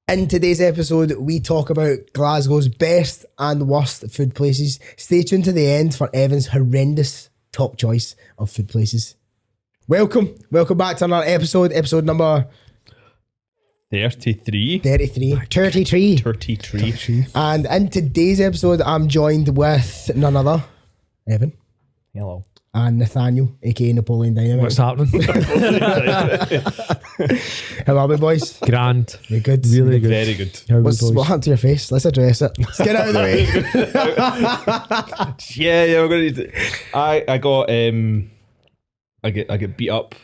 In today's episode, we talk about Glasgow's best and worst food places. Stay tuned to the end for Evan's horrendous top choice of food places. Welcome back to another episode number 33. 33. And in today's episode, I'm joined with none other, Evan. Hello. And Nathaniel, aka Napoleon Dynamite. What's happening? How are we, boys? Grand. You're good. Really good. Very good. How are we, What boys? happened to your face? Let's address it. Let's get out of the way. Yeah, we're gonna. I got I get beat up.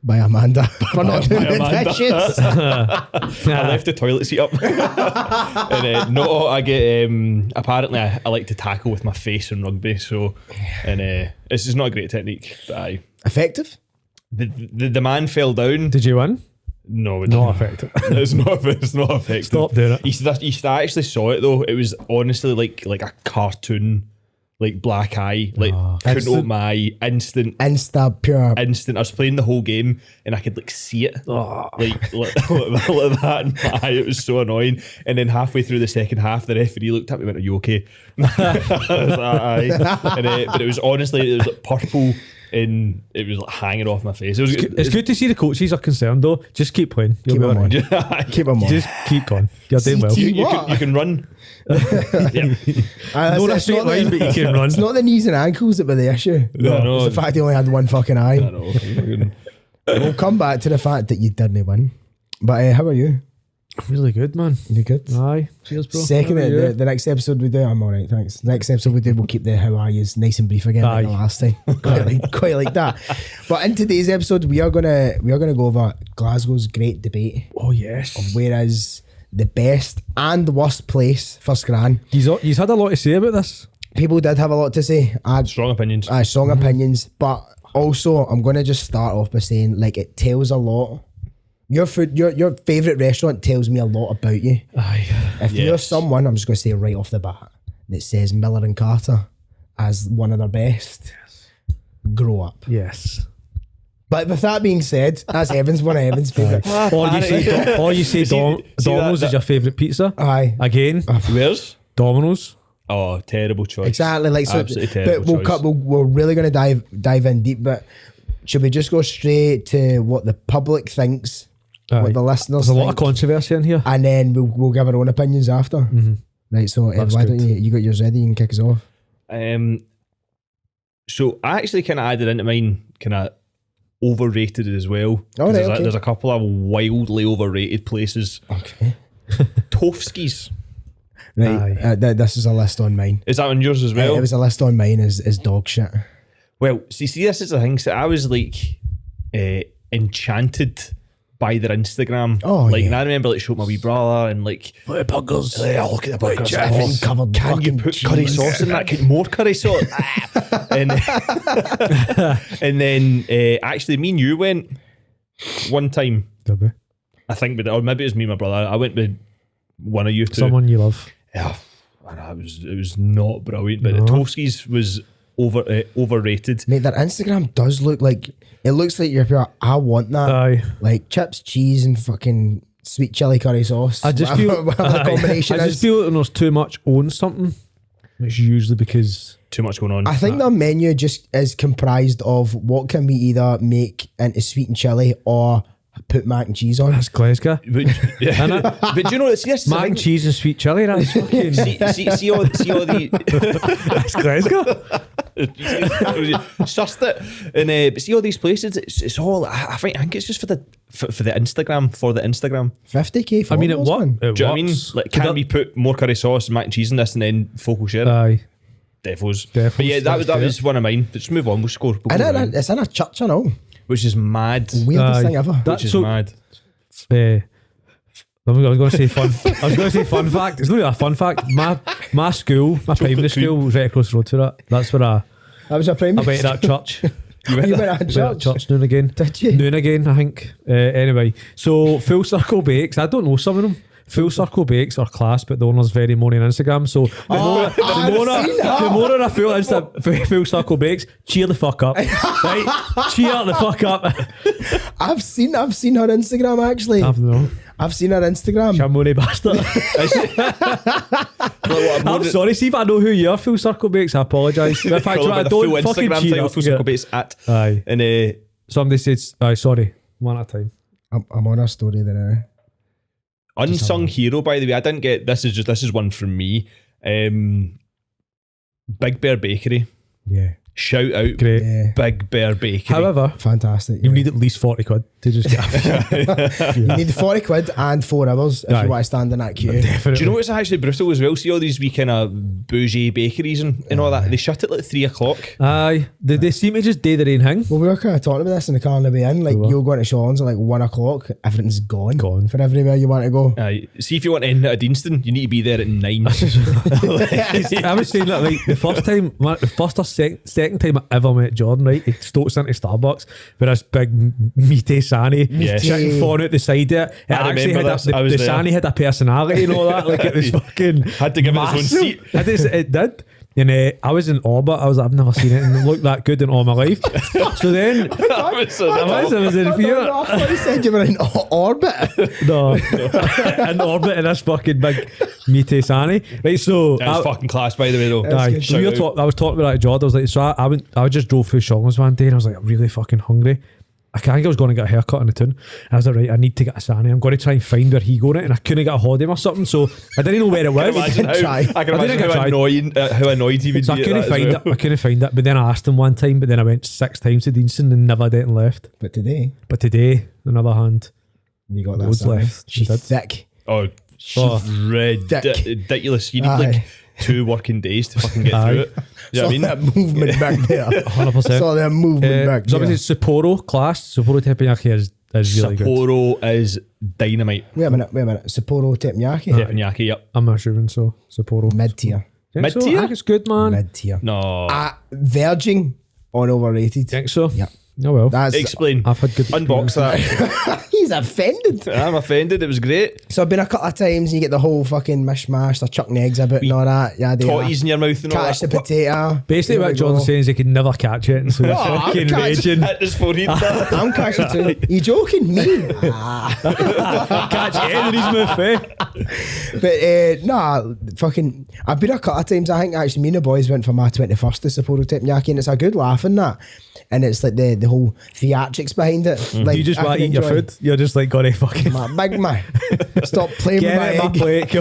By Amanda. For not doing the Amanda. dishes. I left the toilet seat up. And no, I get apparently I like to tackle with my face in rugby. So, and it's just not a great technique. But Effective? the man fell down. Did you win? No, Not effective. It's not effective. Stop doing it. I actually saw it though. It was honestly like a cartoon, like black eye, like couldn't Instant. open my eye, instant. Pure. I was playing the whole game and I could like see it, like that in my eye. It was so annoying. And then halfway through the second half, the referee looked at me and went, "Are you okay?" I was like, "Aye." But it was honestly, it was like purple and it was like hanging off my face. It's good to see the coaches are concerned though. Just keep playing. You'll Keep be them on. alright. Keep them on. Just keep going. You're doing well. CT. You can run. Yeah. Not a straight line, but you can run. It's not the knees and ankles that were the issue. No. It's the fact he only had one fucking eye. I know. We'll come back to the fact that you didn't win. But how are you? Really good, man. You good? Aye. Cheers, bro. Second, How are you? the next episode we do, I'm alright, thanks. Next episode we do, we'll keep the how are yous nice and brief again like the Aye. last time. quite like that. But in today's episode, we are gonna go over Glasgow's great debate Oh yes. of where is the best and the worst place for Scran. He's had a lot to say about this. People did have a lot to say. Strong opinions. Strong opinions, but also I'm gonna just start off by saying like it tells a lot. Your food, your favourite restaurant tells me a lot about you. Aye. If you're Yes. someone, I'm just going to say right off the bat, that says Miller and Carter as one of their best, grow up. Yes. But with that being said, that's one of Evan's favourite. Or you say Domino's is your favourite pizza. Aye. Again, Where's? Domino's. Oh, terrible choice. Exactly. Like so, Absolutely but terrible choice. we're really going to dive in deep. But should we just go straight to what the public thinks, Aye. what the listeners There's a think, lot of controversy in here. and then we'll give our own opinions after. Right. So Ev, That's why good. don't you got yours ready? You can kick us off. So I actually kind of added into mine kind of overrated as well. Oh, right, There's, okay. there's a couple of wildly overrated places. Okay. Tovski's. Right. Aye. This is a list on mine. Is that on yours as well? It was a list on mine as dog shit. Well, see, this is the thing. So I was like enchanted by their Instagram. Oh, like, yeah. and I remember like showing my wee brother and like, Look at burgers. yeah, look at the burgers. Everything Oh, covered can you fucking put curry cheese. sauce in that? Can more curry sauce? and then actually, me and you went one time. Did we? I think, or maybe it was me and my brother. I went with one of you two. Someone you love. Yeah, I know, it was not brilliant, but No. Tovski's was overrated. Mate, their Instagram does look like it looks like you're pure, I want that. Aye. Like chips, cheese, and fucking sweet chili curry sauce. I just Whatever- feel whatever the combination I is. just feel that when there's too much on something, it's usually because Too much going on. I think their menu just is comprised of what can we either make into sweet and chili or put mac and cheese on. that's Glasgow. But, yeah. but you know, it's yes, Mac and cheese and sweet chili. That's fucking. see all the That's Glasgow. sussed it, and but see all these places. It's all. I think it's just for the Instagram 50k. I mean, it followers, man. what? Do you know what I mean? Like, can we put more curry sauce and mac and cheese in this, and then folk will share it? Aye. Defos. Defos, But yeah, that that's was one of mine. Let's move on. We'll score. We'll go And around, it's in a church and all. which is mad. Weirdest Aye. thing ever. That- Which is so- mad. I was going to say fun. I was going to say fun fact. It's not really a fun fact. My school, my primary school, was right across the road to that. That's where I That was a primary. went to that church. You went to Went to church. church noon again. Did you? Noon again, I think. Anyway, so Full Circle Bakes. I don't know some of them. Full Circle Bakes are class, but the owner's very money on Instagram. So the more I Full Circle Bakes, cheer the fuck up. Right? Cheer the fuck up. I've seen her Instagram actually. I don't know. I've seen her Instagram. Shamoni bastard. I'm sorry, see if I know who you are, Full Circle Bakes, I apologise. In fact, I don't fucking cheat title, up. Full Circle Bakes at. Aye. And somebody said, aye, sorry, one at a time. I'm on her story there now. unsung hero, by the way. I didn't get this. This is one from me. Big Bear Bakery. Yeah. Shout out, Great. Yeah. Big Bear Bakery. However, Fantastic. you yeah. need at least 40 quid to just get You need 40 quid and 4 hours if Aye. you want to stand in that queue. Definitely. Do you know what's actually brutal as well? See all these wee kind of bougie bakeries and all that. They shut at like 3 o'clock. Aye. They seem to just do their own thing. Well, we were kind of talking about this in the car on the way in. Like, We were. you're going to Sean's at like 1 o'clock, everything's gone. Gone. For everywhere you want to go. See if you want to end at a Deanston, you need to be there at 9. I was saying that like the first or second time I ever met Jordan, right? He stokes into Starbucks with this big meaty Sani Yes. chicken falling out the side of it. It I actually remember had this. I was the there. Sani had a personality and all that. Like it was fucking Had to give it its own massive. seat. It did. And I was in orbit. I was like, I've never seen anything look that good in all my life. So then That was so I was in fear. I thought you said you were in orbit. No, in orbit in this fucking big meaty Sani. Right, so That was fucking class, by the way, though. That's Aye, good. so I was talking about that to Jordan. I was like, so I just drove through Shonglands one day and I was like, I'm really fucking hungry. I think I was going to get a haircut in the town. I was like, right, I need to get a Sani. I'm going to try and find where he got it, and I couldn't get a hold of him or something. So I didn't know where it was. I can imagine I how tried. annoyed he would So I be. couldn't find it. I couldn't find it. But then I asked him one time. But then I went 6 times to Deanston and never did and left. But today, But today, on the other hand, you got that Loads sign. left. She's You did. thick. Oh, Oh. ridiculous. You need like Aye. 2 working days to fucking get Aye. through it. You know what I Saw mean? that movement back there. 100%. Saw that movement back So there. obviously Sapporo class. Sapporo teppanyaki is really good. Sapporo is dynamite. Wait a minute. Sapporo teppanyaki. Teppanyaki, yep. I'm assuming so. Sapporo. Mid-tier. Think so? Mid-tier? I think it's good, man. Mid-tier. No. Virgin on overrated. Think so? Yeah. Oh well. That's Explain. I've had good Unbox that. He's offended. I'm offended. It was great. So I've been a couple of times and you get the whole fucking mishmash, they're chucking eggs about and all that. Yeah, they Totties in your mouth and all catch the that. potato. Basically, Here what we Jordan's go. saying is he could never catch it, and so he's I'm fucking catching raging. Hit his forehead. I'm catching too. You joking? Me? Ah. Catch it in his mouth, eh? But nah, fucking. I've been a couple of times. I think actually me and the boys went for my 21st to Sapporo teppanyaki, and it's a good laugh in that. And it's like the whole theatrics behind it. Like You just I want to can eat your enjoy. food. You're just like gonna fucking My big man, stop playing with get my it in my egg. plate.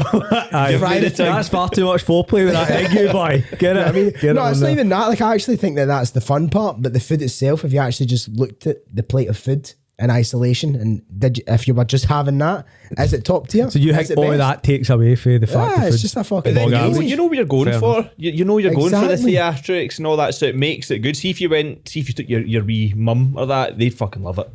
Aye, Fry the thing. that's far too much foreplay with that egg, you boy. Get it. I mean, Get it no, on it's not there. even that. Like, I actually think that that's the fun part, but the food itself, if you actually just looked at the plate of food in isolation and if you were just having that, is it top tier? So you Is think it all of best? that takes away from the fact Yeah, that it's food's just a fucking But then bog average. you know what you're going Fair for. You know you're going for the Exactly. theatrics and all that, so it makes it good. See if you took your wee mum or that, they'd fucking love it.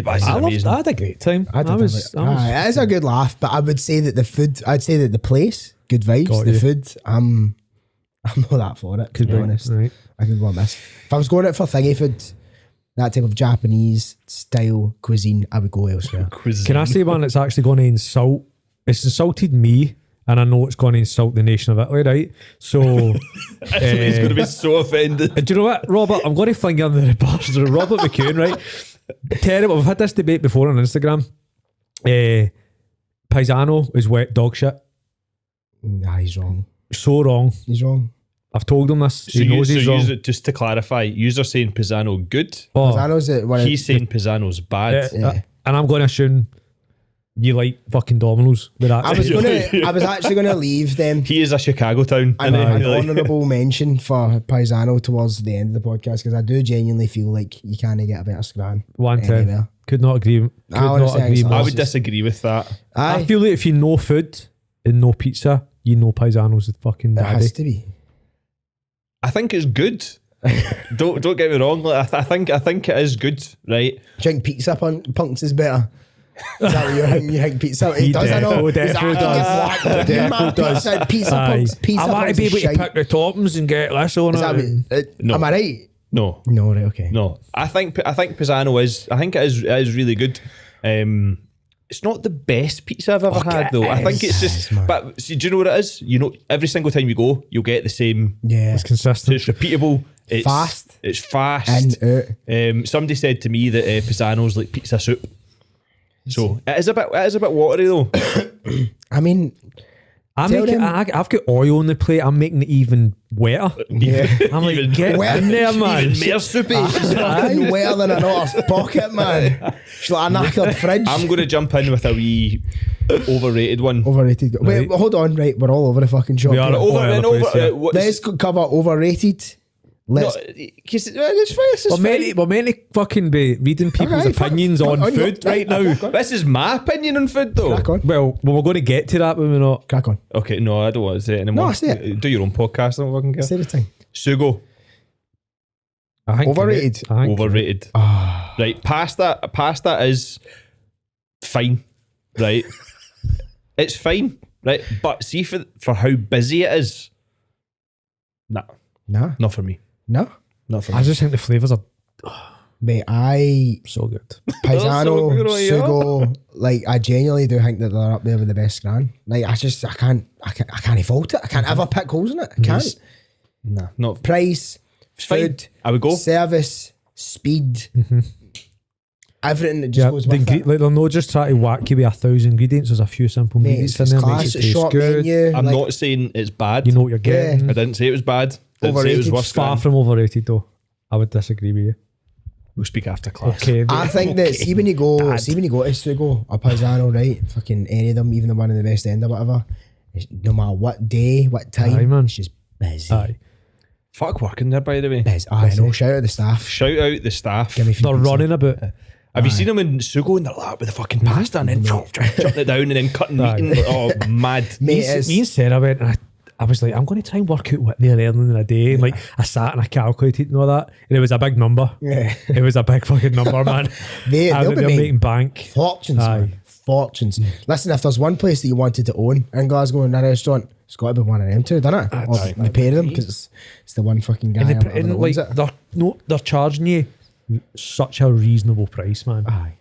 I had a great time. I was it is a good laugh, but I would say that the food, I'd say that the place, good vibes. Got the you. food, I'm not that for it, to be honest. Right. I could go on this. If I was going out for thingy food, that type of Japanese style cuisine, I would go elsewhere. Can I say one that's actually going to insult? It's insulted me, and I know it's going to insult the nation of Italy, right? So, He's going to be so offended. do you know what, Robert? I'm going to fling you under the bus. Robert McCune, right? Terrible. We've had this debate before on Instagram. Paisano is wet dog shit. Nah, he's wrong. So wrong. He's wrong. I've told him this. So He knows he's wrong. just to clarify, you're saying Pisano good. Oh, I know that one of He's saying Pisano's bad. and I'm going to assume you like fucking Domino's with that. I was actually gonna leave them He is a Chicago town. an And honourable mention for Paisano towards the end of the podcast because I do genuinely feel like you can't get a better Scran 110. anywhere. Could not agree. Could honestly, not agree it's more. I would disagree with that. I Aye, feel like if you know food and no pizza, you know Paisano's the fucking it daddy. has to be. I think it's good. don't get me wrong. Like, I think it is good, right? Drink pizza punks is better. Is that what you think? You think pizza? He does, I know. definitely does. Definitely Pizza punks. Pizza I want to punks be is able to shite. pick the toppings and get this on Is that it. what- Am I right? No, No, right, okay. no. I think Pisano is. I think it is really good. It's not the best pizza I've ever had though. I think it's just. man. But see, do you know what it is? You know, every single time you go, you'll get the same. Yeah. It's So consistent. it's repeatable. It's Fast. It's fast. In, out. Somebody said to me that Pisano's like pizza soup. So it is a bit watery though. I mean, I've Tell them- got oil on the plate. I'm making it even wetter. yeah. I'm like, Even get wetter. in there, man. Even more soupy. It's fucking well in an otter's pocket, man. She's like a knackered fridge. I'm going to jump in with a wee overrated one. Overrated. Wait, Right. hold on. Right, we're all over the fucking shop. We are here. all over the place, yeah. What's, Let's cover overrated. no, Let's. it's fine. This is fine. We're meant to fucking be reading people's Alright, fuck- opinions fuck on on, food yeah. right now. This is my opinion on food though. Crack on. Well, we're going to get to that when we're not. Crack on. Okay, no, I don't want to say it anymore. No, say it. Do your own podcast. I don't fucking care. Say the thing. Sugo, I think Overrated. I think overrated. Ah. Right, pasta is fine, right? It's fine, right? But see for how busy it is, nah, Nah. not for me. No. Not for I me. just think the flavours are Mate, I so good. Paisano, good, yeah. Sugo, like I genuinely do think that they're up there with the best Scran. Like I can't fault it. I can't ever pick holes in it. I can't. Nah, not Price, fine. food, I would go. service, speed, everything that just Yeah, goes the with it. like, they're not just trying to whack you with 1,000 ingredients. There's a few simple Mate, ingredients it's in there. class, Makes it it's taste short good. menu. I'm like, not saying it's bad. You know what you're getting. I didn't say it was bad. Didn't say it was Overrated. worse. Far Far from overrated though. I would disagree with you. We'll speak after class. Okay. I think that see when you go to Sugo or Paisano, right? Fucking any of them, even the one in the West End or whatever. No matter what day, what time, Aye, man. it's just busy. Aye. Fuck working there, by the way. Busy. I know. Shout out the staff. Shout out the staff. Give me They're running a bit. Have you seen them in Sugo and they're like with the fucking pasta and then chopping it down and then cutting meat and oh mad. Mate, Me it's, and Sarah went and I was like, I'm going to try and work out what they're earning in a day. And like, I sat and I calculated and all that. And it was a big number. yeah. It was a big fucking number, man. They'll be They're making making bank. fortunes, Aye. man. Fortunes. Listen, if there's one place that you wanted to own in Glasgow in a restaurant, it's got to be one of them two, doesn't it? Or the pair of them, because it's the one fucking guy And, or whatever and that like, owns it. they're charging you such a reasonable price, man. Aye.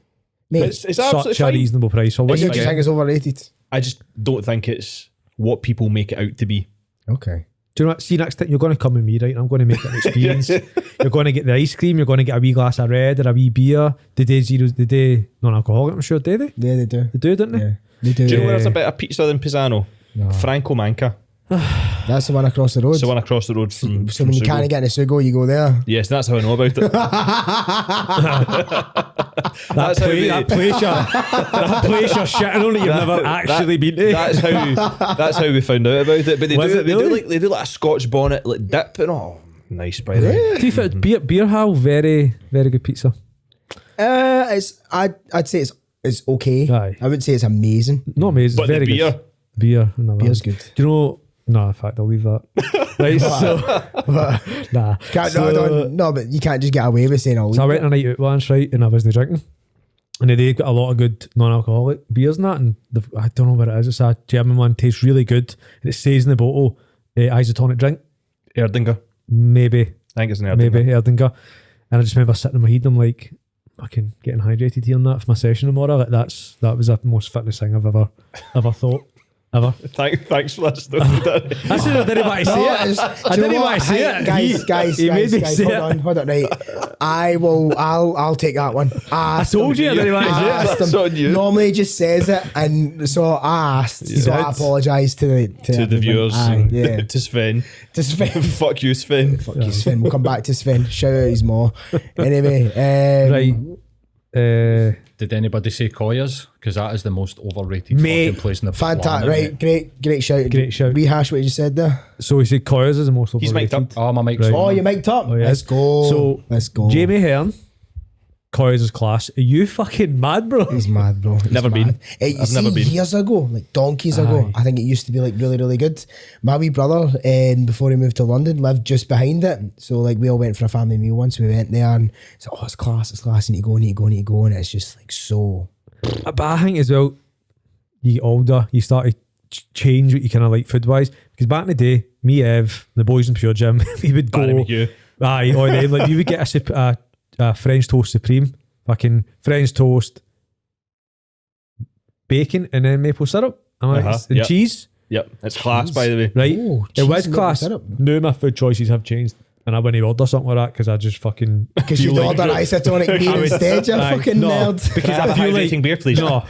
Mate, It's absolutely Such a fine. reasonable price. So what you you just get? think it's overrated? I just don't think it's what people make it out to be. Okay. Do you know what? See, next time you're going to come with me, right? And I'm going to make it an experience. You're going to get the ice cream. You're going to get a wee glass of red or a wee beer. The day non-alcoholic, I'm sure, do they? Yeah, they do. They do, don't they? Yeah, they do. Do you know where there's a better pizza than Pisano? Franco Manca. That's the one across the road. It's the one across the road from. So when you Sugo. can't get into Sugo, you go there. Yes, that's how I know about it. That's how they- that place you're shitting on it, you've never actually been to. That's how we found out about it. But they Was do it really? they do like a Scotch bonnet like dip and oh nice by the way. To be fair, beer hall, very, very good pizza. I'd say it's okay. Aye. I wouldn't say it's amazing. Not amazing, But the very beer, good. Beer, another Beer's one. good. Do you know? No, in fact, I'll leave that. Right, so nah. No, but you can't just get away with saying all. So I went on a night out once, right, and I wasn't drinking. And they've got a lot of good non-alcoholic beers and that, and I don't know what it is. It's a German one, tastes really good, and it says in the bottle, isotonic drink, Erdinger. maybe, I think it's an Erdinger. maybe Erdinger. And I just remember sitting in my head, I'm like, fucking getting hydrated here and that for my session tomorrow. Like that was the most fitness thing I've ever thought. Ever. Thanks for that story. I said I didn't want to say it. I didn't want to say it. Guys, He made me say hold it. on, right. I'll take that one. I told you I didn't want to say it. That's on you. Normally he just says it, and so I asked. So I Yes. apologise to the To the viewers, Aye, and yeah. to Sven. To Sven. Fuck you, Sven. Fuck you, Sven. We'll come back to Sven. Shout out his more. Anyway, Right. Did anybody say Coyers? Because that is the most overrated Mate, fucking place in the fantastic. planet. Right, great shout. Great shout. Rehash what you just said there. So he said Coyers is the most He's overrated. mic'd up. Oh, my mic's Right. Oh, on. you mic'd up. Oh, yeah. Let's go. So, let's go. Jamie Hearn, Coyers is class. Are you fucking mad, bro? He's mad, bro. He's Never been. mad. You I've see, never been. years ago, like donkeys ago, Aye. I think it used to be like really, really good. My wee brother, before he moved to London, lived just behind it. So like we all went for a family meal once. We went there and it's like, oh, it's class. Need to go. And it's just like so. But I think as well, you get older, you start to change what you kind of like food wise. Because back in the day, me, Ev, the boys in Pure Gym, we would go. Barry McHugh. Aye, or then like we would get a French toast supreme, fucking French toast, bacon, and then maple syrup. And and yep. cheese. Yep, it's class by the way. Right, Oh, it cheese was and maple class. syrup. Now my food choices have changed And I wouldn't order something like that because I just fucking Because you'd order isotonic beer instead, you fucking nerd. Because Can I have a hydrating beer, please? No.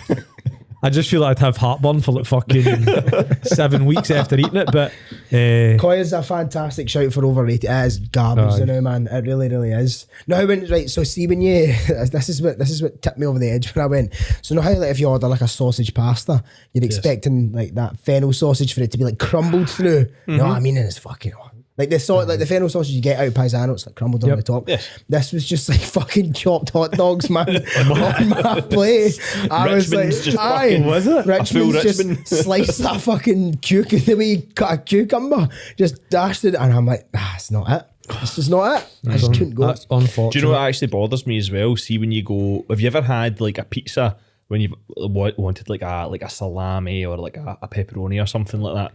I just feel like I'd have heartburn for like fucking 7 weeks after eating it. But Koi is a fantastic shout for overrated. It is garbage, you know, man. It really, really is. No, right. So see, when you this is what tipped me over the edge when I went. So know how like if you order like a sausage pasta, you're expecting like that fennel sausage for it to be like crumbled through. You know what I mean? And it's fucking like the fennel sausage you get out of Paisano, it's like crumbled on the top. Yes. This was just like fucking chopped hot dogs, man, on my plate. I was like, Richmond's just aye, fucking- was it? Richmond's just Richmond. sliced that fucking cucumber, the way you cut a cucumber, just dashed it, and I'm like, that's not it. This is not it. I just couldn't go. That's unfortunate. Do you know what actually bothers me as well? See, when you go, have you ever had like a pizza when you've wanted like a salami or like a pepperoni or something like that,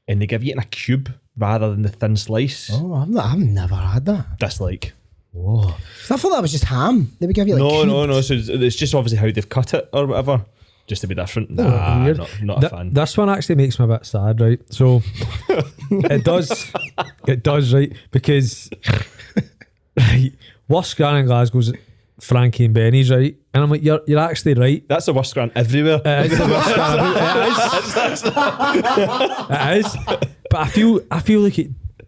and they give you it in a cube rather than the thin slice? Oh, I've never had that. Dislike. Whoa. So I thought that was just ham. They would give you like No. So it's just obviously how they've cut it or whatever, just to be different. Nah, weird. not a fan. This one actually makes me a bit sad, right? So it does, right? Because right, worst Scran in Glasgow's Frankie and Benny's, right? And I'm like, you're actually right. That's the worst Scran everywhere. It is the worst Scran. It is. But I feel like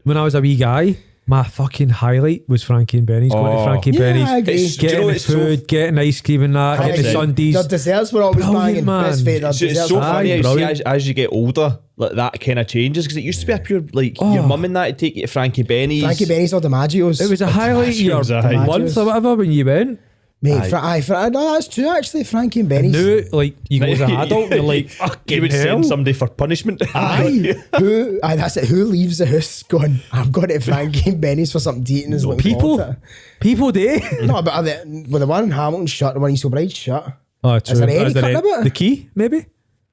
when I was a wee guy, my fucking highlight was Frankie and Benny's. Going to Frankie and Yeah, Benny's, I agree. Do you getting know the it's so- food, getting ice cream and that, getting the 100%. sundaes. The desserts were always Brilliant, banging. man. Best fate, the It's desserts so were funny banging. how you see brilliant. as you get older, like that kind of changes, because it used to be a pure like your mum and that would take you to Frankie Benny's. Frankie Benny's or DiMaggio's. It was a highlight of your DiMaggio's, aye. month or whatever when you went. Mate, no, that's true actually. Frankie and Benny's. Knew it, like you go as an adult, you're like, fucking you would hell. send somebody for punishment. Aye. That's it. Who leaves the house going, I'm going to Frankie and Benny's for something to eat and is looking forward to People do. it. No, but with the one in Hamilton shut, the one in East Kilbride shut. Oh, true. there any Is there cutting any- about? the key, maybe?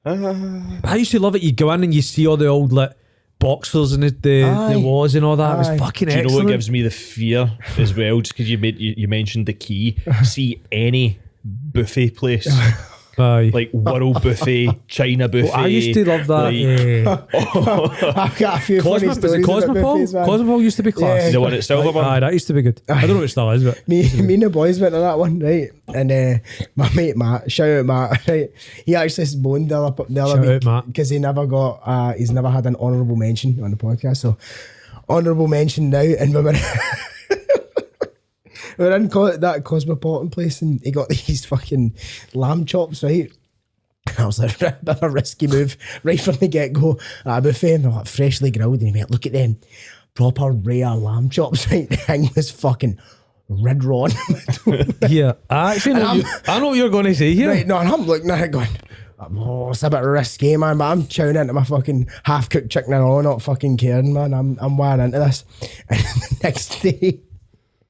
I used to love it. You go in and you see all the old like boxers and the Aye. walls and all that. It was Aye. fucking Do you know excellent. what gives me the fear as well? Just because you mentioned the key. See any buffet place, Aye. like World Buffet, China Buffet. I used to love that. I've got a few funny Was it stories about Cosmopol? buffets, man. Cosmopol used to be class. Yeah. the one at Silverburn. Aye, that used to be good. I don't know what it still is, but Me and the boys went to that one, right? And my mate Matt, shout out Matt, right? He actually moaned the other Shout week out, Matt. because he never got, he's never had an honourable mention on the podcast. So, honourable mention now, and we were we were in that Cosmopolitan place, and he got these fucking lamb chops, right? And I was like, a bit of a risky move right from the get go at a buffet, and they're like freshly grilled, and he went, look at them proper rare lamb chops, right? The thing was fucking red raw. yeah, I actually know. I know what you're going to say here. Right, no, and I'm looking at it going, oh, it's a bit risky, man, but I'm chowing into my fucking half-cooked chicken and all, not fucking caring, man. I'm wiring into this. And the next day,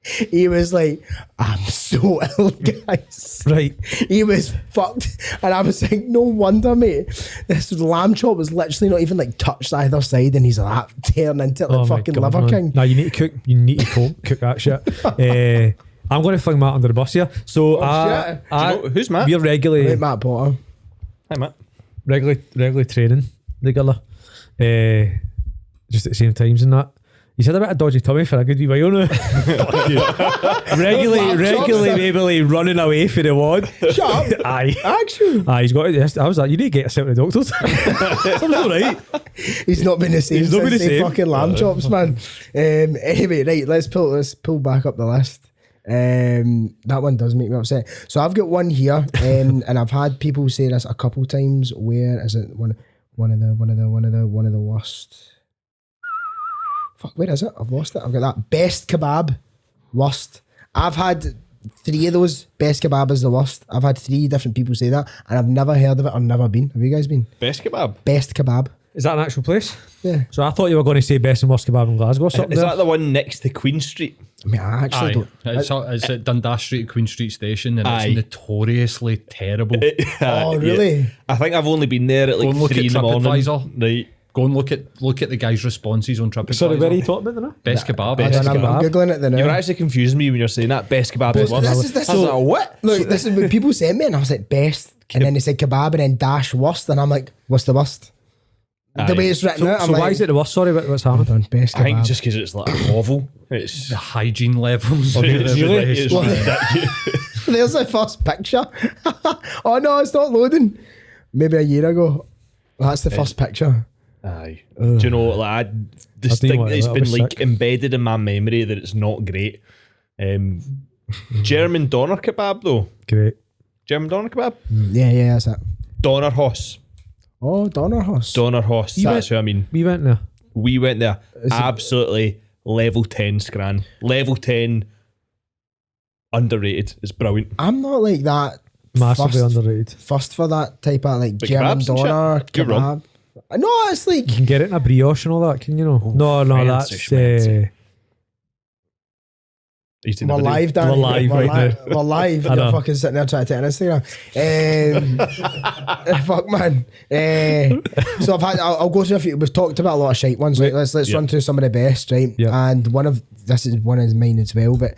he was like, I'm so ill, guys. Right. He was fucked. And I was like, no wonder, mate. This lamb chop was literally not even like touched either side, and he's like tearing into it like Oh my fucking God, Liver man. King. Now you need to cook. You need to cook that shit. I'm going to fling Matt under the bus here. So shit. Do you know- who's Matt? We're regularly Right, Matt Potter. Hi, Matt. regularly training together. Just at the same times and that. He's had a bit of dodgy tummy for a good wee while now. regularly maybe running away for the ward. Shut up. Aye. Actually, He's got it. I was like, you need to get yourself to the doctors. Something's all right. he's not been the same He's not since been the they same. fucking lamb chops, man. Anyway, right, let's pull back up the list. That one does make me upset. So I've got one here, and I've had people say this a couple times. Where is it? One of the worst. Fuck, where is it? I've lost it. I've got that best kebab, worst. I've had 3 of those. Best kebab is the worst. I've had 3 different people say that, and I've never heard of it or never been. Have you guys been? Best kebab. Best kebab. Is that an actual place? Yeah. So I thought you were going to say best and worst kebab in Glasgow or something. Is there. that the one next to Queen Street? I mean, I actually Aye. don't. It's at Dundas Street, Queen Street Station, and Aye. it's notoriously terrible. Oh, really? Yeah. I think I've only been there at Go like and look 3 at in the morning. TripAdvisor. Right. Go and look at the guy's responses on TripAdvisor. Sorry, where are you talking about now? Best kebab. I don't know, I'm googling it then. You're actually confusing me when you're saying that. Best kebab is worst. This is I was like, what? Look, this is what people sent me, and I was like best, and then they said kebab and then dash worst, and I'm like, what's the worst? The way it's written out, I'm So like, why is it the worst? Sorry, what's happened? done best I think kebab. just because it's like a novel. It's The hygiene levels. it's really it's Well, ridiculous. There's the first picture. Oh no, it's not loading. Maybe a year ago. That's the first picture. Aye. Do you know, like, like it's that, been I was like sick. embedded in my memory that it's not great. German doner kebab though. Great. German doner kebab. Yeah, that's it. Donnerhaus. Oh, Donnerhaus. Donnerhaus. That's who I mean. We went there. We went there. Absolutely level 10 Scran. Level 10 underrated. It's brilliant. I'm not like that. Massively First- underrated. First for that type of like But German kebabs and shit? doner You're kebab. wrong. No, it's like You can get it in a brioche and all that, can you know? No, fancy that's schmancy. Eating we're everything. live, Danny. We're live right now. We're live. I And know. you're fucking sitting there trying to take an Instagram. Fuck man. So I'll go through a few. We've talked about a lot of shite ones. Right? Let's Yeah. run through some of the best, right? Yeah. And this is one of mine as well. But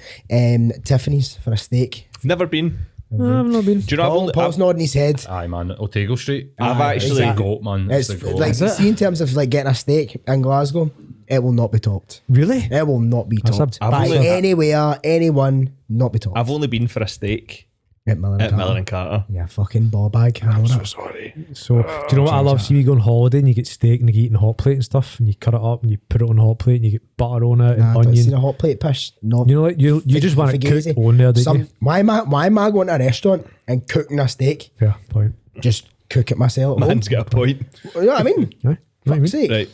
Tiffany's for a steak. Never been. No, I've not been. Do you know? Paul's nodding his head. Aye, man. Otago Street. I've actually It's the goat, man. It's, It's the goat. like Is it? see in terms of like getting a steak in Glasgow, it will not be topped. Really? It will not be That's topped a- by I've only- anywhere, anyone. Not be topped I've only been for a steak at Miller and at Carter. Miller and Carter. Yeah, fucking ball bag. I know that. Sorry. So, do you know what I love? See, you go on holiday and you get steak and you eat in hot plate and stuff, and you cut it up and you put it on a hot plate and you get butter on it and Nah, I don't see onion. the hot plate pish. No, You know, like you just want it cooked on there, don't you? Why am I going to a restaurant and cooking a steak? Yeah, point. Just cook it myself. at home. Man's got a point. You know what I mean? Right? Know what I mean? Fuck's sake. Right.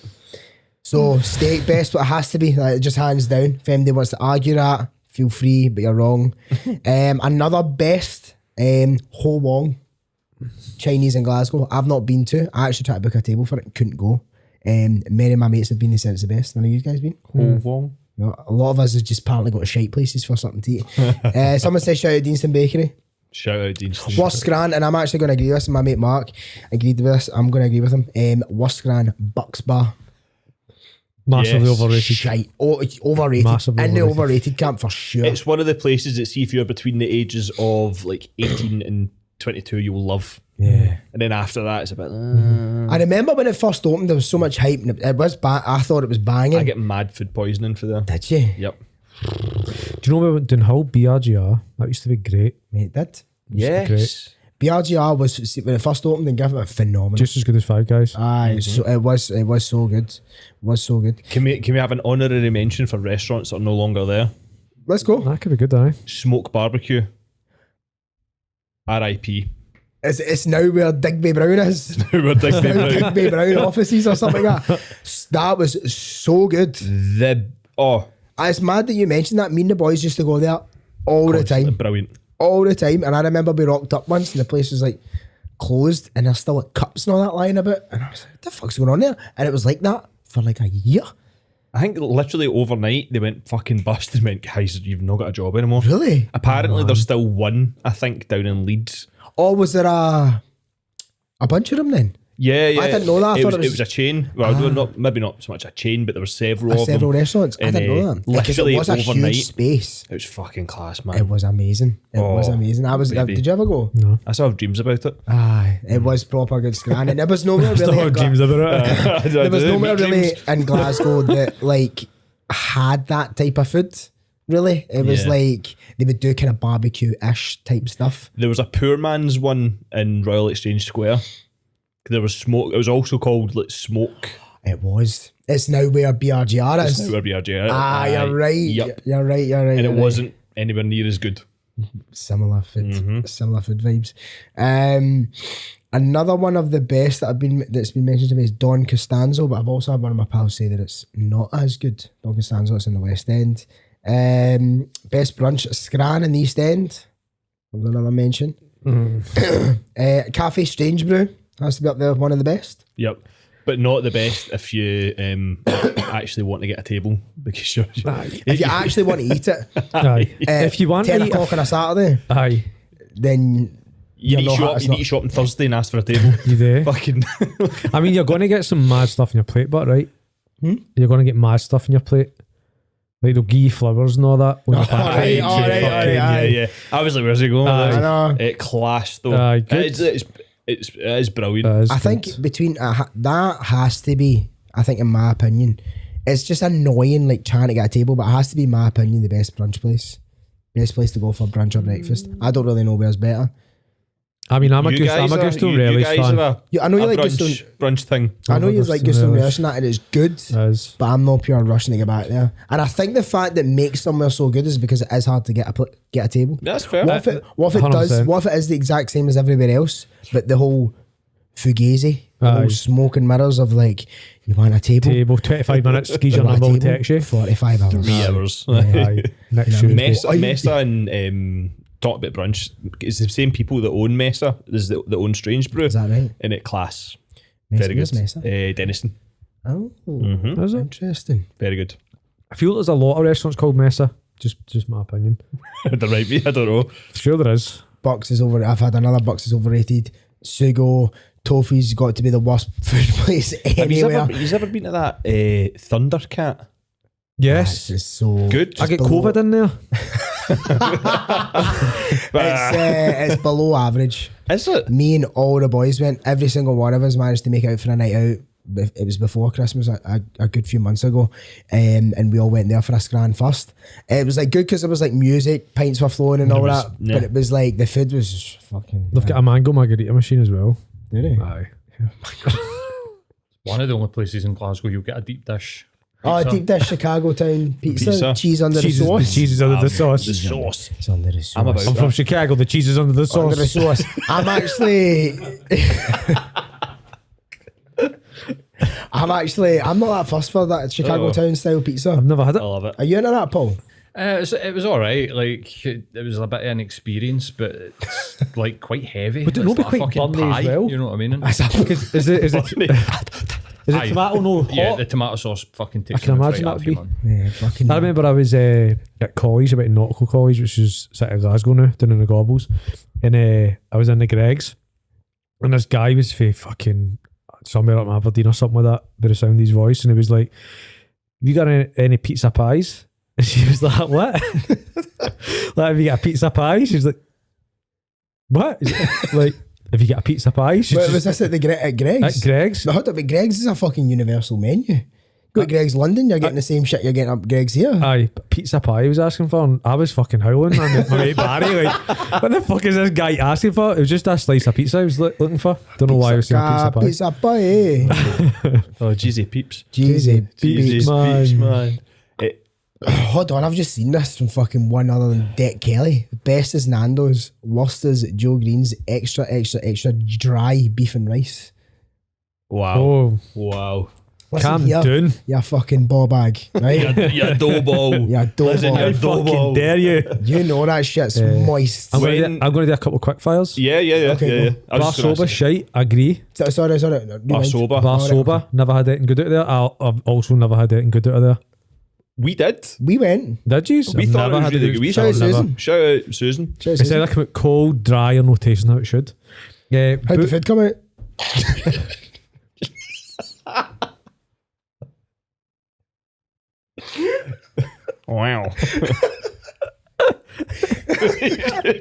So steak best, but it has to be like, just hands down. If anybody wants to argue that, feel free, but you're wrong. Another best, Ho Wong, Chinese in Glasgow. I've not been to. I actually tried to book a table for it and couldn't go. Many of my mates have been. They said it's the best. None of you guys been? Wong. No, a lot of us have just apparently got to shite places for something to eat. Someone says shout out Deanston Bakery. Shout out Deanston. Worst Scran, and I'm actually going to agree with this. My mate Mark agreed with this. I'm going to agree with him. Worst Scran, Bucks Bar. Massively Yes. overrated. Shite. Oh, it's overrated. Massively In the overrated. overrated camp for sure. It's one of the places that see if you're between the ages of like 18 and 22, you'll love. Yeah. And then after that, it's a bit. I remember when it first opened, there was so much hype. And it was I thought it was banging. I get mad food poisoning for there. Did you? Yep. Do you know when we went down Hull, BRGR? That used to be great. Mate, did. Yes. BRGR was, when it first opened, and gave it a phenomenal. Just as good as Five Guys. Aye, so it was so good. It was so good. Can we have an honorary mention for restaurants that are no longer there? Let's go. That could be good, aye. Smoke Barbecue. R.I.P. It's now where Digby Brown is. We're Digby Now Brown. Digby Brown offices or something like that. That was so good. It's mad that you mentioned that. Me and the boys used to go there all the time. Brilliant. All the time. And I remember we rocked up once and the place was like closed and there's still like cups and all that lying about. And I was like, what the fuck's going on there? And it was like that for like a year. I think literally overnight they went fucking bust and went, guys, you've not got a job anymore. Really? Apparently there's still one, I think, down in Leeds. Or was there a bunch of them then? Yeah. I didn't know that. I It thought was, it was- a chain. Well, maybe not so much a chain, but there were several of Several them. restaurants. I And, didn't know that. Because literally it was a overnight. huge space. It was fucking class, man. It was amazing. It was Oh, amazing. baby. Did you ever go? No. I still have dreams about it. Aye, it was proper good Scran. And there was nowhere really. in Gla- about it. there was nowhere really Dreams. in Glasgow that like had that type of food. Really, it was Yeah. like they would do kind of barbecue-ish type stuff. There was a poor man's one in Royal Exchange Square. There was smoke. It was also called like Smoke. It was. It's now where BRGR is. Now where we are, yeah. Ah, you're right. Yep. You're right. You're right. And you're it right. wasn't anywhere near as good. Similar food. Mm-hmm. Similar food vibes. Another one of the best that's been mentioned to me is Don Costanzo, but I've also had one of my pals say that it's not as good. Don Costanzo, it's in the West End. Best brunch, Scran in the East End. That was another mention. Cafe Strange Brew has to be up there with one of the best. Yep. But not the best if you actually want to get a table because you're If you actually want to eat it, Aye. If you want 10 to eat o'clock on a Saturday, aye, then you you're need not- it's you not- need to shop on Thursday and ask for a table. you there. Fucking I mean, you're going to get some mad stuff in your plate, but right? You're going to get mad stuff in your plate. Like they'll give you flowers and all that. When you're Alright, packing. alright, Fucking- alright, yeah. I was like, where's he going? Aye. with this? I know. It class though. Aye, good. It's it is brilliant. That is I think good. between that has to be, I think in my opinion, it's just annoying like trying to get a table, but it has to be, in my opinion, the best brunch place. Best place to go for brunch or breakfast. I don't really know where's better. I mean, I'm a You Gusto you Relish guys fan. have Yeah, I know you like brunch thing. I know you like Gusto Relish and that, and it's good. It is. But I'm not pure rushing to get back there. And I think the fact that makes somewhere so good is because it is hard to get a table. That's fair. What if it does? 100%. What if it is the exact same as everywhere else, but the whole fugazi, the Aye. whole smoke and mirrors of like, you want a table? Table 25 minutes. Skis your You want a number will table? text you. 45 hours. 3 hours. Aye. Next Tuesday. Mesa and talk about brunch. It's the same people that own Mesa as that own Strange Brew. Is that right? And it class. Mesa, Very where's good. Mesa? Denison. Oh, Is it? interesting. Very good. I feel there's a lot of restaurants called Mesa. Just my opinion. There might be. I don't know. Sure there is. Bucks is over. I've had another Bucks is overrated. Sugo, Tofu's got to be the worst food place Have you anywhere. ever been to that Thundercat? Yes. This is so Good. I get below- COVID in there. It's below average. Is it? Me and all the boys went. Every single one of us managed to make out for a night out. It was before Christmas, a good few months ago, and we all went there for a Scran first. It was like good because there was like music, pints were flowing and all was- that. yeah. But it was like the food was just fucking. They've got a mango margarita machine as well. Did it? Aye. One of the only places in Glasgow you'll get a deep dish. Oh, pizza. deep dish Chicago town pizza, Pizza. cheese under Cheese the is, sauce. the cheese is under the sauce. The sauce. It's under the sauce. I'm about I'm from Chicago. The cheese is under the Under the sauce. sauce. I'm not that fussed for that Chicago Oh. town style pizza. I've never had I it. love it. Are you into that, Paul? It was all right. Like it was a bit of an experience, but it's like quite heavy. But it It's not be like a quite fucking bunny as pie, well? You know what I mean? Is it Aye. tomato no hot? Yeah, the tomato sauce fucking takes. I can me imagine right that off would you, be- man. Yeah, fucking. I remember I was at college, about Nautical College, which is City of Glasgow now, down in the Gobbles. And I was in the Greg's, and this guy was for fucking somewhere up in Aberdeen or something like that, by the sound of his voice, and he was like, "Have you got any pizza pies?" And she was like, "What?" Like, "Have you got a pizza pie?" She was like, "What?" He's like, "Have you got a pizza pie?" She's Wait, just, was this at Greg's? at Greg's. But hold up, but Greg's is a fucking universal menu. Go to Greg's London, you're getting the same shit you're getting up Greg's here. Aye, but pizza pie he was asking for, and I was fucking howling. And my mate Barry, like, what the fuck is this guy asking for? It was just a slice of pizza I was looking for. Don't know why I was saying pizza pie. Pizza pie, eh? Oh, Jeezy peeps. Jeezy, Peeps, man. Peeps, man. Hold on, I've just seen this from fucking one other than Deck Kelly. Best is Nando's, worst is Joe Green's extra dry beef and rice. Wow. Oh, Wow. Listen calm here, down. you fucking ball bag, right? You're dough ball. Yeah, dough Listen, ball. you're I dough fucking ball. dare you. You know that shit's moist. I'm going When- to do a couple of quick fires. Yeah. Okay, yeah. I Bar was just gonna soba, say- shite, agree. Sorry. Bar soba. Bar Alright, soba, never had anything good out of there. I've also never had anything good out of there. We did. We went. Did you? We thought it was really good. We Shout out thought Susan. Shout out Susan. Cheers, It's Susan. either come out cold, dry, or no tasting how it should. Yeah, How'd the food come out? Wow.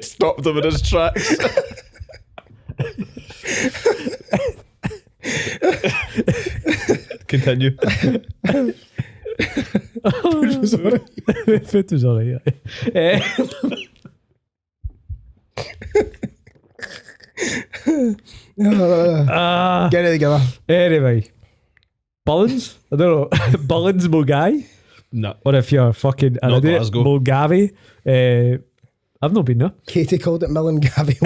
Stopped him in his tracks. Continue. food was alright. Yeah. Get it together. Anyway, Bullens? I don't know. Bullens Mogai? No. Or if you're fucking an Not idiot, Glasgow. Mogavi. I've not been there. Katie called it Mullingavi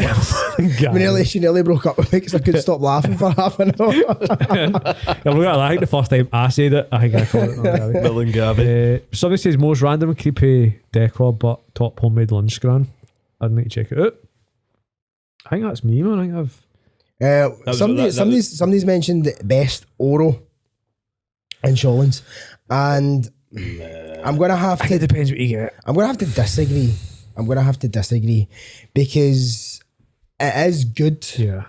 once. She nearly broke up with me because I couldn't stop laughing for half an hour. I'm not gonna lie, I think the first time I said it, I think I called it Mogavi. Bill and Gabby. Somebody says most random and creepy decor, but top homemade lunch Scran. I'd need to check it out. I think that's me, man. I think I've. Somebody's mentioned best Oro in Shawlands, and I'm gonna have I think to. it depends what you get. I'm gonna have to disagree. because it is good. Yeah.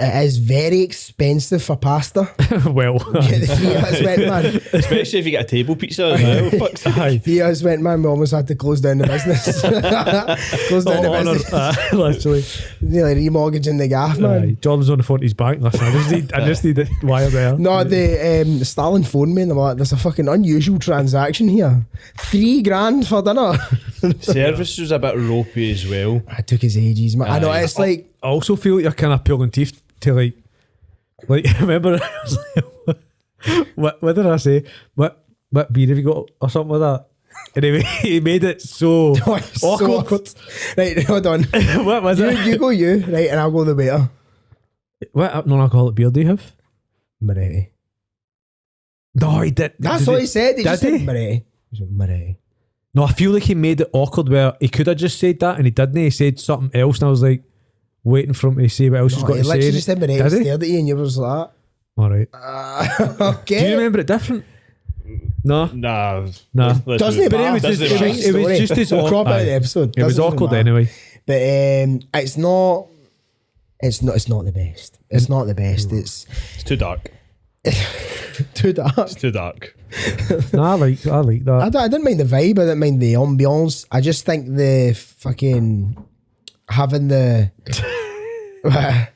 It is very expensive for pasta. Well, Yeah, the 3 of us went, man. Especially if you get a table pizza as well. Fuck's sake. aye. 3 of us went, man. We almost had to close down the business. Close down the business. Literally. Nearly remortgaging the gaff, man. Aye. John was on the phone to his bank. Listen, I just need the wire there. No, the Stalin phoned me and I'm like, there's a fucking unusual transaction here. $3,000 for dinner. Service was a bit ropey as well. It took his ages, man. I know, it's like, I also feel like you're kind of pulling teeth to like remember I was like, what did I say? What beer have you got or something like that? And he made it so oh, it's awkward. so awkward. Right, hold on. What was it? You go, right, and I'll go the waiter. What non-alcoholic beer do you have? Moretti. No, he did. That's did what he said. He just did said he? Moretti. He said Moretti. No, I feel like he made it awkward where he could have just said that and he didn't. He said something else and I was like waiting for him to say what else he's No, got he to say. literally just said Moretti, Did he? stared at you and you were just like, Alright. okay. Do you remember it different? No? Nah. Nah. let's Doesn't move it on. matter? was just- Doesn't it matter. was just his We'll crop out aye. the episode. It was Doesn't awkward matter. anyway. But it's not the best. It's not the best. It's It's too dark. too dark. It's too dark. Nah, I like that. I didn't mind the vibe. I didn't mind the ambiance. I just think the fucking having the I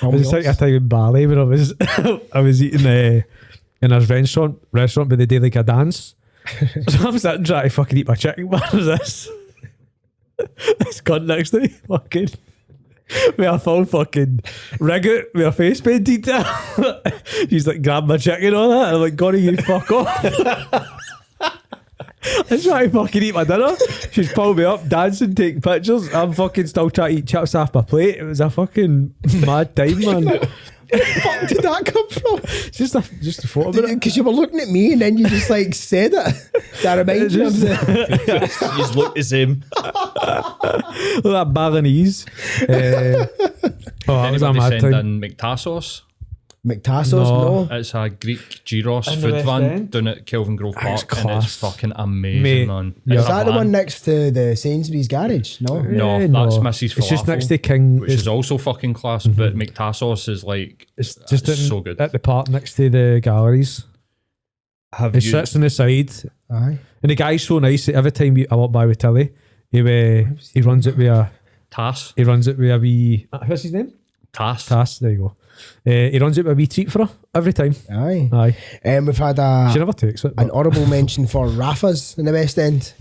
was just thinking a time in Bali when I was I was eating in a restaurant but they did like a dance. So I'm sitting trying to fucking eat my chicken. What was this? This cunt next to me fucking with a full fucking rig out with a face painted. She's like, grab my chicken and all that. And I'm like, Gonna you fuck off. I'm trying to fucking eat my dinner. She's pulled me up, dancing, taking pictures. I'm fucking still trying to eat chips off my plate. It was a fucking mad time, man. Where the fuck did that come from? Just a photo of it. Because you were looking at me and then you just like said it. That reminds me of the You just look the same. Look at that Balinese. That was a Anybody mad send time. in McTassos? McTassos. No. No. It's a Greek gyros In the food West van End? down at Kelvin Grove That's Park, and it's class. fucking amazing, Mate, man. yeah. It's Is a that the van. one next to the Sainsbury's garage? No. No, Eh, that's Mrs. Falafel. It's just next to King. which is also fucking class, but McTassos is like It's just so good. at the park next to the galleries. Have It you? sits on the side, Aye. and the guy's so nice. That every time I walk by with Tilly, he runs it with a wee. What's his name? Tass. There you go. He runs it with a wee treat for her every time. Aye. Aye. We've had a She never takes it. an but- honourable mention for Rafa's in the West End.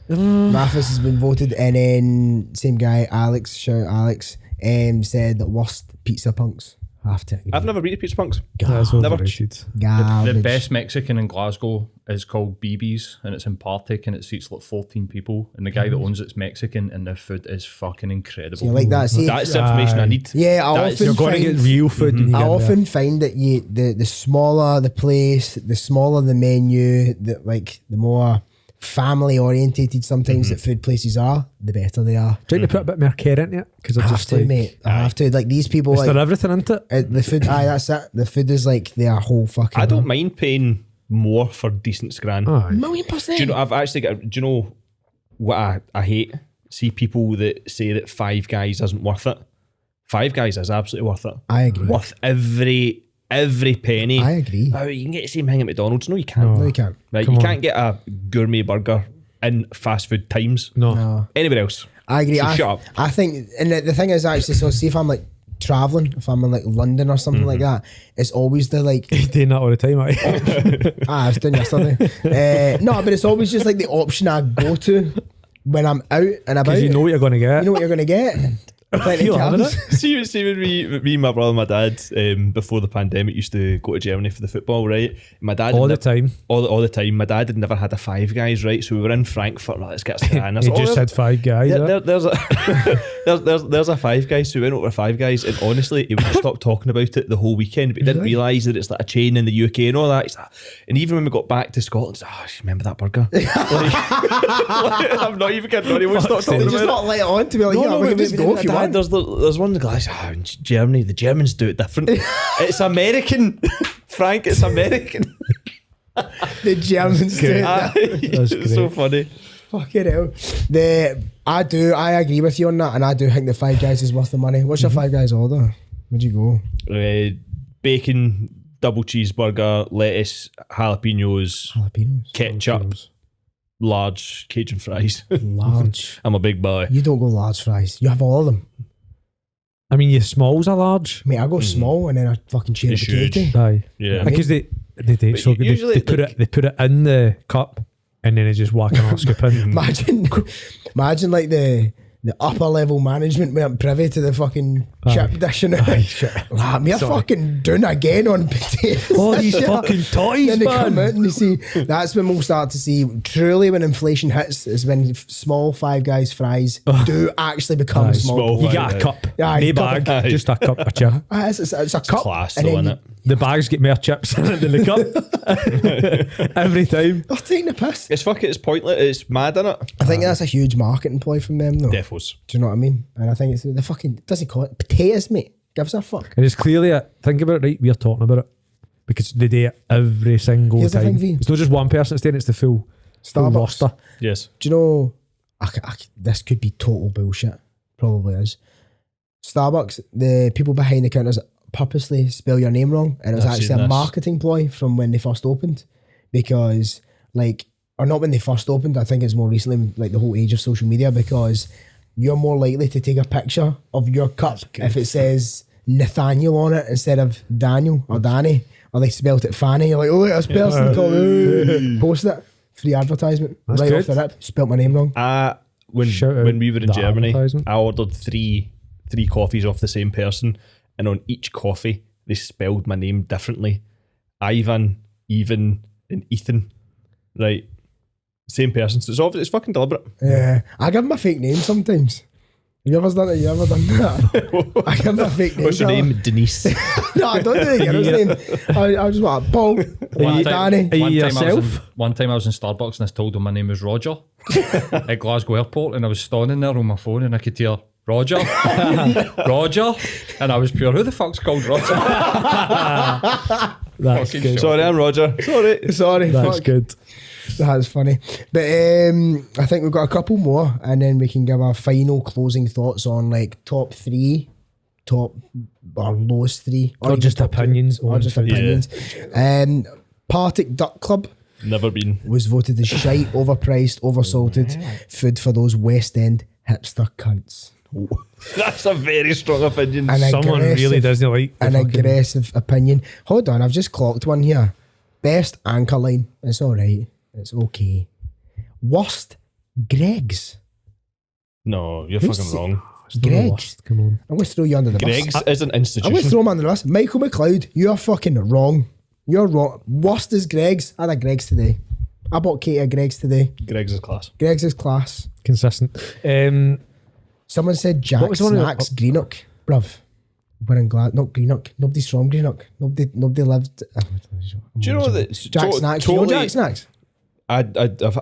Rafa's has been voted, and then same guy, Alex, shout out Alex, said that worst pizza punks. Have to agree. I've never been to Pizza Punks. That's Never. overrated. The Garbage. best Mexican in Glasgow is called BB's, and it's in Partick, and it seats like 14 people. And the guy that owns it's Mexican, and the food is fucking incredible. So you like that? See, That's the information I need. yeah, I That is- often You're going to find, get real food. when you I get there. often find that the smaller the place, the smaller the menu, the more family orientated sometimes that food places are, the better they are. Trying to put a bit more care into it because I I have just to, like, mate. I have to. Like these people, is like there everything into it? the food. Aye, that's it. The food is like their whole fucking. I don't mind paying more for decent Scran. Aye. $1,000,000%. Do you know? I've actually got. Do you know what I hate? See people that say that Five Guys isn't worth it. Five Guys is absolutely worth it. I agree. Worth every penny. I agree. Oh, you can get the same thing at McDonald's. No, you can't. No, you can't. Right, Come you on. can't get a gourmet burger in fast food times. No. No. Anywhere else. I agree. So shut up. I think, and the thing is actually, so see if I'm like traveling, if I'm in like London or something like that, it's always the like, He's doing that all the time, aye. I was doing yesterday. No, but it's always just like the option I go to when I'm out and about. Because you know what you're going to get. You know what you're going to get. Plenty You're of having carbs. it. See when me, my brother, and my dad, before the pandemic, used to go to Germany for the football, right? My dad All had the time. all the time. My dad had never had a Five Guys, right? So we were in Frankfurt. Right, let's get a Scran. I He said, just had Five Guys. there's a there's a Five Guys. So we went over to Five Guys, and honestly, he would stop talking about it the whole weekend. But he didn't realise that it's like a chain in the UK and all that. He's like, and even when we got back to Scotland, he's like, oh, you remember that burger? Like, I'm not even kidding. He would stop They talking just about not it. let it on to be like, No, yeah, no, we can but just go if you Dad, want. there's one of the guys, in Germany, the Germans do it different. It's American, Frank, it's American. The Germans do Aye, it. That's it's so funny. Fucking hell. I agree with you on that, and I do think the Five Guys is worth the money. What's your Five Guys order? Where'd you go? Bacon, double cheeseburger, lettuce, jalapenos, ketchup, large Cajun fries. Large. I'm a big boy. You don't go large fries. You have all of them. I mean, your smalls are large. Mate, I go small and then I fucking cherry It's potato. huge. Aye. Yeah. Because they do it so good. usually, They put like- it in the cup and then they just whack another scoop in. Imagine like the upper level management weren't privy to the fucking chip dish and we're fucking doing again on potatoes. All these Shit. fucking toys, Then they come man. out and they see, that's when we'll start to see truly when inflation hits is when small Five Guys fries do actually become small. small. You get a cup, Aye, no cup. bag, Aye. just a cup of chip. It's a cup. Class and though, then innit? The bags get more chips in it than the cup. Every time. They're taking the piss. It's fucking, it's pointless. It's mad, innit? I think that's a huge marketing ploy from them though. Defos. Do you know what I mean? And I think it's the fucking, doesn't call it potatoes, mate. Gives a fuck. And it's clearly, think about it, right? We're talking about it because they do it every single Here's the time. thing, V. It's not just one person that's doing it, it's the full Starbucks. roster. Yes. Do you know, this could be total bullshit. Probably is. Starbucks, the people behind the counters purposely spell your name wrong. And it was I've actually seen a this. marketing ploy from when they first opened. Because, like, or not when they first opened, I think it's more recently, like the whole age of social media, because you're more likely to take a picture of your cup if it says Nathaniel on it instead of Daniel or Danny, or they spelt it Fanny. You're like, oh, this person called post it. Free advertisement. That's right good. off the rip. Spelt my name wrong. Shout out When we were in the Germany, advertisement. I ordered three coffees off the same person, and on each coffee they spelled my name differently. Ivan, Even, and Ethan. Right. Same person. So it's obvious, it's fucking deliberate. Yeah, I give them a fake name sometimes. You ever done it? You ever done that? I give them a fake name. What's your name? Denise. No, I don't do the girl's name. I just want Paul, Danny. Are you yourself? One time I was in Starbucks and I told them my name was Roger at Glasgow Airport, and I was standing there on my phone and I could hear Roger, Roger, and I was pure, who the fuck's called Roger? That's Fucking good. Sorry, I'm Roger. Sorry. Sorry, That's fuck. good. That's funny. But I think we've got a couple more, and then we can give our final closing thoughts on like top three, top or lowest three, Or even just top two, opinions or on just food. opinions. Partick Duck Club Never been. was voted the shite, overpriced, oversalted food for those West End hipster cunts. That's a very strong opinion. And Someone really aggressive- doesn't like the An fucking- aggressive opinion. Hold on, I've just clocked one here. Best anchor line. It's all right. It's okay. Worst Greg's. No, you're Who's fucking the- wrong. It's not the Greg's. worst, come on. I'm going to throw you under the Greg's bus. is an I'm going to institution. throw him under the bus. Michael McLeod, you're fucking wrong. You're wrong. Worst is Greg's. I had a Greg's today. I bought Katie a Greg's today. Greg's is class. Greg's is class. Consistent. Someone said Jack What was the one Snacks Greenock. Bruv. We're in not Greenock. Nobody's from Greenock. Nobody lived. Do you know that? Jack Snacks. You know Jack Snacks? I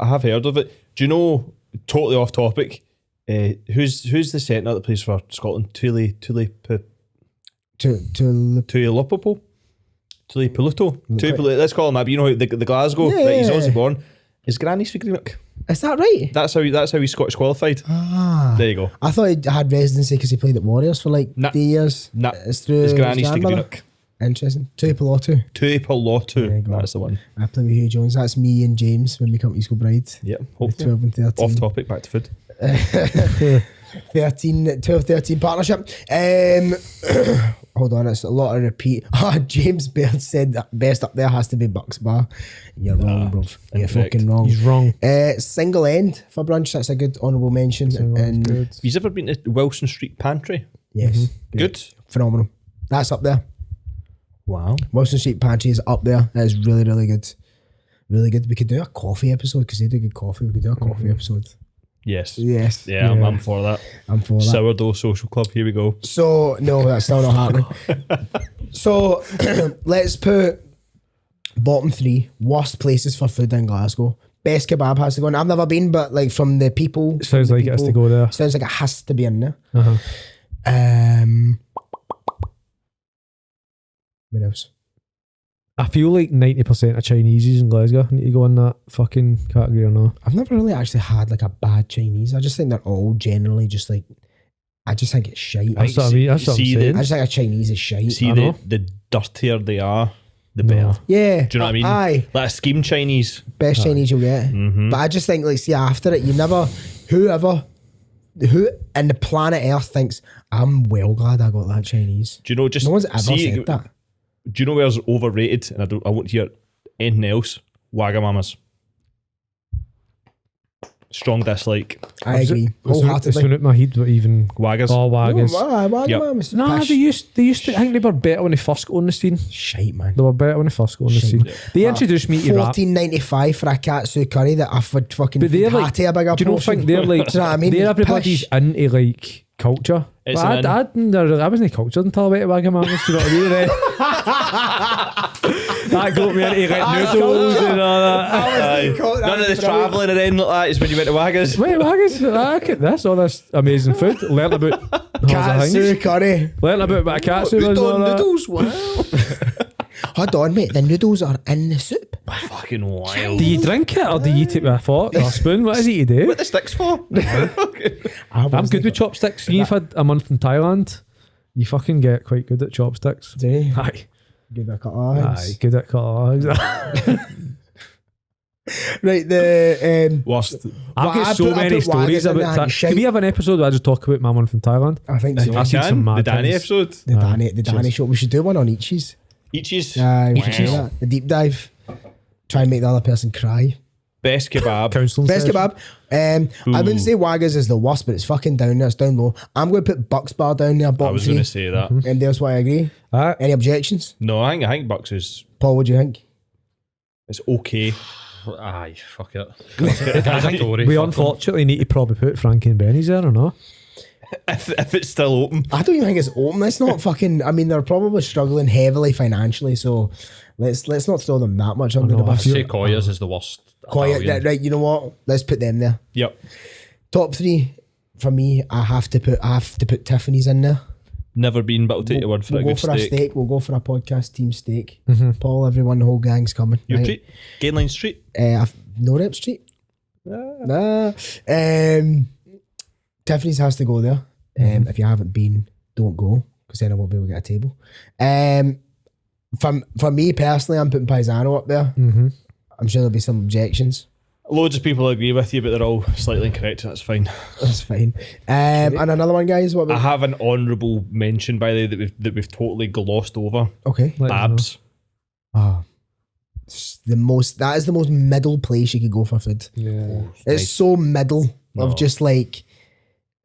have heard of it. Do you know? Totally off topic. Who's the centre that plays for Scotland? Tuilapopo. Let's call him that. But you know the Glasgow. Yeah, Right, he's yeah, Aussie yeah. born. His granny's for Greenock. Is that right? That's how he's Scottish qualified. Ah. There you go. I thought he had residency because he played at Warriors for like Nah. 3 years. Nah, It's through his granny's for grandmother. Greenock. Interesting. Tuilapopo. There you go. That's the one. I play with Hugh Jones. That's me and James when we come to East Bride. Yeah. With Hopefully. 12 and 13. Off topic. Back to food. 12-13 partnership. Hold on, it's a lot of repeat. James Baird said that best up there has to be Bucks Bar. You're wrong, bro. You're incorrect. fucking wrong. He's wrong. Single end for brunch. That's a good honourable mention. And Good. Have you ever been to Wilson Street Pantry? yes, Good. phenomenal. That's up there. Wow. Wilson Street Pantry is up there. That is really, really good. Really good. We could do a coffee episode because they do good coffee. We could do a coffee episode. Yes. Yes. Yeah, I'm for that. I'm for that. Sourdough Social Club. Here we go. So no, that's still not happening. So let's put bottom three worst places for food in Glasgow. Best kebab has to go in. I've never been, but like from the people, Sounds from the like it has to people, go there. Sounds like it has to be in there. Uh-huh. What else? I feel like 90% of Chineses in Glasgow need to go in that fucking category or not. I've never really actually had like a bad Chinese. I just think they're all generally just like I just think it's shite. That's what I mean. That's what I'm See the- saying. I just think a Chinese is shite. See, I know. the dirtier they are, the better. Yeah. Do you know what I mean? Aye. Like a scheme Chinese. Best Chinese you'll get. But I just think, like, see, after it, who in the planet Earth thinks, I'm well glad I got that Chinese. Do you know, just No one's ever see, said that. Do you know where's overrated? And I won't hear anything else. Wagamamas. Strong dislike. I agree. It's Wholeheartedly. out my head, but even Wagas. oh, Waggers. Wagamama's Nah, pish. they used to. I think they were better when they first got on the scene. Shite, man. They were better when they first got on the Shit. scene. They introduced me to rap. $14.95 for a katsu curry that I would fucking But they're feed like, Hattie a bigger do you not portion. think they're like, Do you know what I mean? they're It's everybody's pish. into like culture. It's But an I wasn't cultured until I went to Wagamama's, do you know what I mean? That got me into like noodles and all that. Aye. None of the travelling or anything like that is when you went to Wagas. Wait, Waggers, look at this, all this amazing food. Learned about Katsu curry. Learned about what a katsu was and all that. noodles, wow. Hold on, mate. The noodles are in the soup. Fucking wild. Do you drink it or do you eat it with a fork or a spoon? What is it you do? What the sticks for? I'm good with chopsticks. You've had a month in Thailand. You fucking get quite good at chopsticks. Do you? Aye. Give it a couple of Aye, eggs. good at cut. Right, the Worst. I've Well, got I so put- I many put stories Waggers in about there, that. shite. Can we have an episode where I just talk about my month in Thailand? I think so. I've seen some mad The Danny things. episode. The Danny show. We should do one on Ichi's. Ichi's. We should do that. The deep dive. Try and make the other person cry. Best kebab. Counselling Best session. kebab. I wouldn't say Waggers is the worst, but it's fucking down there. It's down low. I'm going to put Bucks Bar down there. I Bottom was three. going to say that. And there's why I agree. Aye. Any objections? No, I think Bucks is Paul, what do you think? it's okay. Aye, fuck it. That's a Tory. We fuck 'em. unfortunately need to probably put Frankie and Benny's there or not? If it's still open. I don't even think it's open. It's not fucking. I mean, they're probably struggling heavily financially, so let's not throw them that much under the know, I bus. feel- Say Koya's is the worst. Quiet, Italian. right? You know what? Let's put them there. Yep. Top three for me. I have to put Tiffany's in there. Never been, but I'll take your word for We'll a go good for a steak. steak. We'll go for a podcast team steak. Paul, everyone, the whole gang's coming. Your right? treat. Gainline Street. No Rep Street. Nah. Tiffany's has to go there. If you haven't been, don't go, because then I won't be able to get a table. For me personally, I'm putting Paisano up there. I'm sure there'll be some objections. Loads of people agree with you, but they're all slightly incorrect, and that's fine. That's fine. And another one, guys. What I about? have an honourable mention, by the way, that we've totally glossed over. Okay. Let us know. Babs. Ah, that is the most middle place you could go for food. Yeah. It's so middle No. of just like,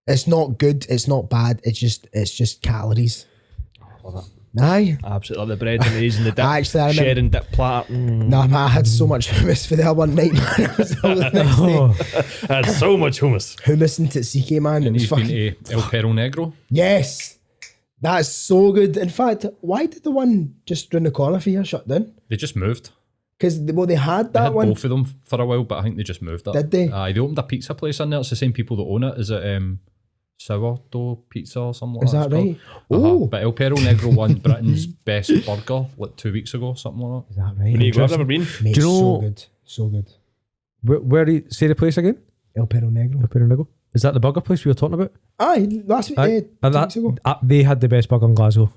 it's not good, it's not bad, it's just calories. Aye. Absolutely. Love the bread and maize and the dip. Actually, I remember- sharing dip platter. Nah, man, I had so much hummus for there one night, man. It was all the next day. Oh, That's so much hummus. Hummus and tzatziki, man. It And was he's been fucking... to El Perro Negro. Yes. That's so good. In fact, why did the one just round the corner for you shut down? They just moved. Because, they had They that had one. both of them for a while, but I think they just moved it. Did they? They opened a pizza place in there. It's the same people that own it. Is it sourdough pizza or something like Is that it's right? called? Oh. But El Perro Negro won Britain's best burger like 2 weeks ago, something like that. Is that right? When you go, I've never been. Mate, Do you so know- good. So good. where do you say the place again? El Perro Negro. Up in Indigo. Is that the burger place we were talking about? Aye, last week, Aye. 2 And weeks ago. they had the best burger in Glasgow.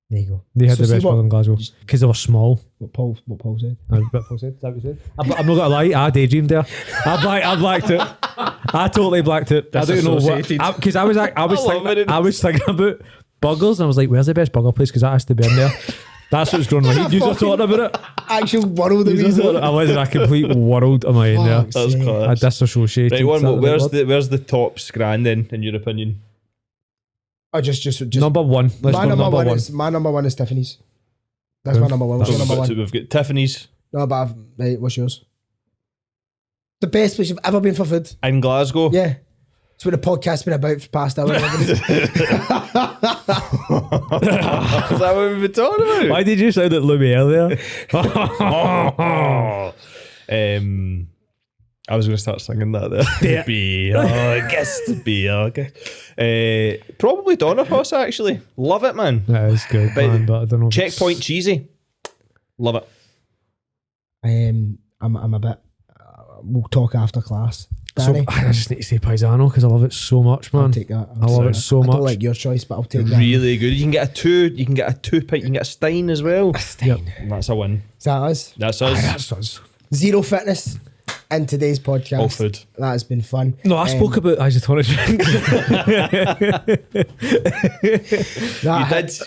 There you go. They had So the see best what- burger in Glasgow because they were small. What Paul said. Is that what you said? I'm not gonna lie, I daydreamed there. I blacked it. I totally blacked it. I don't know what Disassociated. because I was love it. I was thinking about burgers and I was like, where's the best burger place? Because I has to be in there. That's what's going on. You were talking about it. Actual world of I was in a complete world of my in there. Fuck's That's sake. class. I disassociated. Right, one Is that more. the right word? Where's the top Scran then, in your opinion? Oh, just Number one. Let's my go number number one one. is my number one is Tiffany's. That's my number one. What's your number one? We've got Tiffany's No, but right, what's yours? The best place you've ever been for food. in Glasgow. Yeah. It's what the podcast's been about for the past hour. Is that what we've been talking about? Why did you sound like Lumiere there? I was going to start singing that there. Be our guest, be our guest. Probably Donnerhouse, actually. Love it, man. That is good, But man, but I don't know. if it's- Checkpoint cheesy. Love it. I'm a bit. We'll talk after class. Danny. I just need to say Paisano because I love it so much, man. I'll take that. I love it so I much. don't like your choice, but I'll take that. Really good. You can get a 2. You can get a 2-pint. You can get a Stein as well. Yep. And that's a win. Is that us? That's us. That's us. Zero fitness in today's podcast. All food. That has been fun. No, I spoke about isotonic drinks.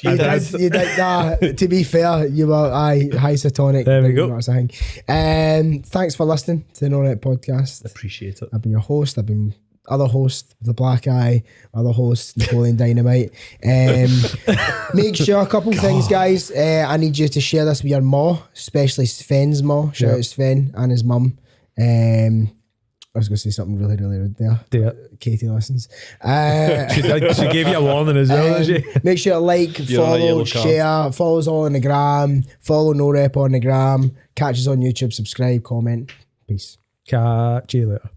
You did. You did. Nah, to be fair, you were isotonic. There we go. That's a thing. Thanks for listening to the No Net Podcast. Appreciate it. I've been your host. I've been other host, The Black Eye, other host, Napoleon Dynamite. Make sure a couple things, guys. I need you to share this with your ma, especially Sven's ma. Shout out Sven and his mum. I was going to say something really, really rude there. Yeah. Katie listens. She gave you a warning as well, did she? Make sure to like, You're on a follow, yellow card. share, follow us all on the gram, follow No Rep on the gram, catch us on YouTube, subscribe, comment. Peace. Catch you later.